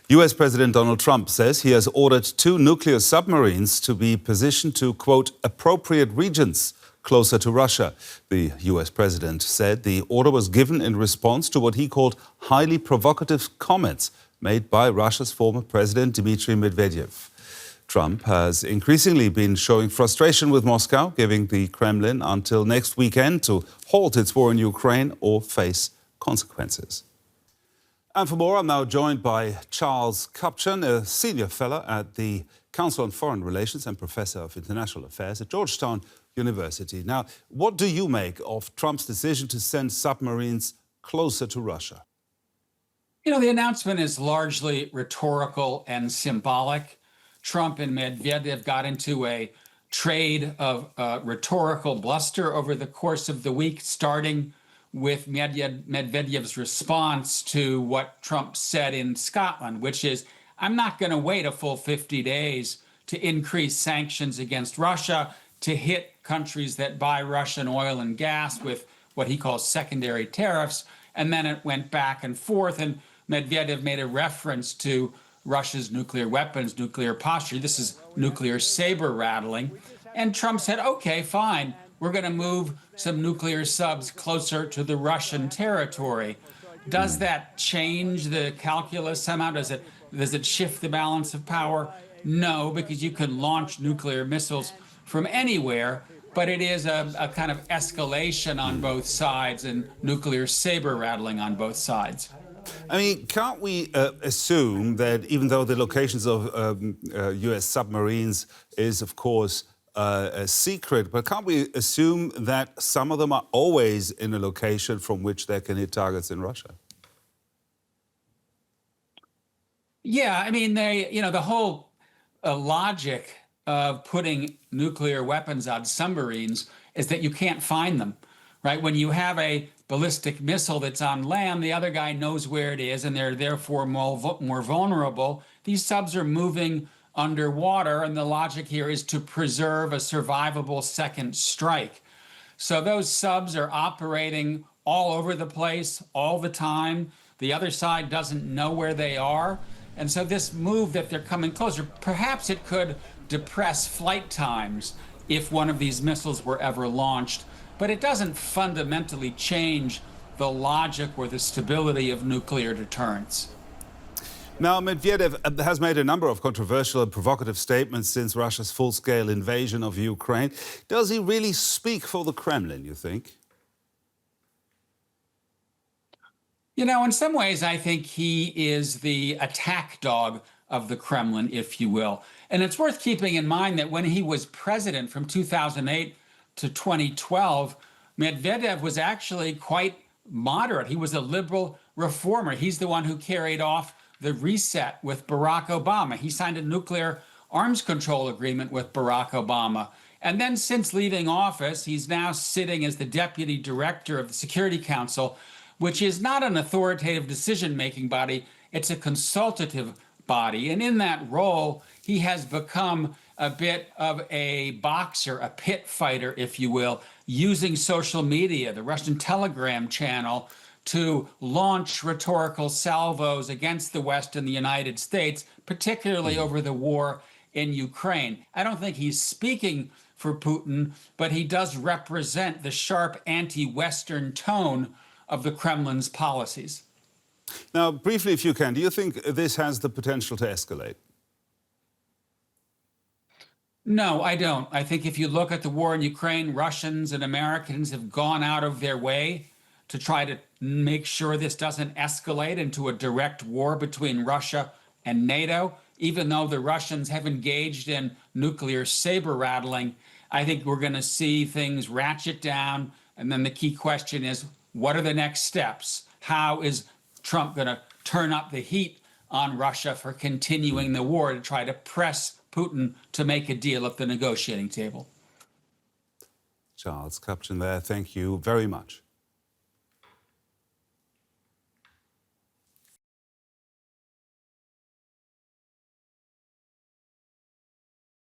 US President Donald Trump says he has ordered 2 nuclear submarines to be positioned to, quote, appropriate regions closer to Russia. The US president said the order was given in response to what he called highly provocative comments made by Russia's former president Dmitry Medvedev. Trump has increasingly been showing frustration with Moscow, giving the Kremlin until next weekend to halt its war in Ukraine or face consequences. And for more, I'm now joined by Charles Kupchan, a senior fellow at the Council on Foreign Relations and professor of international affairs at Georgetown University. Now, what do you make of Trump's decision to send submarines closer to Russia? You know, the announcement is largely rhetorical and symbolic. Trump and Medvedev got into a trade of rhetorical bluster over the course of the week, starting with Medvedev's response to what Trump said in Scotland, which is, I'm not going to wait a full 50 days to increase sanctions against Russia, to hit countries that buy Russian oil and gas with what he calls secondary tariffs. And then it went back and forth, and Medvedev made a reference to Russia's nuclear weapons, nuclear posture. This is nuclear saber-rattling. And Trump said, okay, fine, we're going to move some nuclear subs closer to the Russian territory. Does that change the calculus somehow? Does it shift the balance of power? No, because you can launch nuclear missiles from anywhere, but it is a kind of escalation on both sides and nuclear saber-rattling on both sides. I mean, can't we assume that even though the locations of US submarines is, of course, a secret, but can't we assume that some of them are always in a location from which they can hit targets in Russia? Yeah, I mean, the whole logic of putting nuclear weapons on submarines is that you can't find them, right? When you have a ballistic missile that's on land, the other guy knows where it is, and they're therefore more vulnerable. These subs are moving underwater, and the logic here is to preserve a survivable second strike. So those subs are operating all over the place, all the time. The other side doesn't know where they are. And so this move that they're coming closer, perhaps it could depress flight times if one of these missiles were ever launched. But it doesn't fundamentally change the logic or the stability of nuclear deterrence. Now, Medvedev has made a number of controversial and provocative statements since Russia's full-scale invasion of Ukraine. Does he really speak for the Kremlin, you think? You know, in some ways, I think he is the attack dog of the Kremlin, if you will. And it's worth keeping in mind that when he was president from 2008 to 2012, Medvedev was actually quite moderate. He was a liberal reformer. He's the one who carried off the reset with Barack Obama. He signed a nuclear arms control agreement with Barack Obama. And then since leaving office, he's now sitting as the deputy director of the Security Council, which is not an authoritative decision-making body, it's a consultative body. And in that role, he has become a bit of a boxer, a pit fighter, if you will, using social media, the Russian Telegram channel, to launch rhetorical salvos against the West and the United States, particularly over the war in Ukraine. I don't think he's speaking for Putin, but he does represent the sharp anti-Western tone of the Kremlin's policies. Now, briefly, if you can, do you think this has the potential to escalate? No, I don't. I think if you look at the war in Ukraine, Russians and Americans have gone out of their way to try to make sure this doesn't escalate into a direct war between Russia and NATO. Even though the Russians have engaged in nuclear saber-rattling, I think we're going to see things ratchet down. And then the key question is, what are the next steps? How is Trump going to turn up the heat on Russia for continuing the war to try to press Putin to make a deal at the negotiating table? Charles Kupchan there, thank you very much.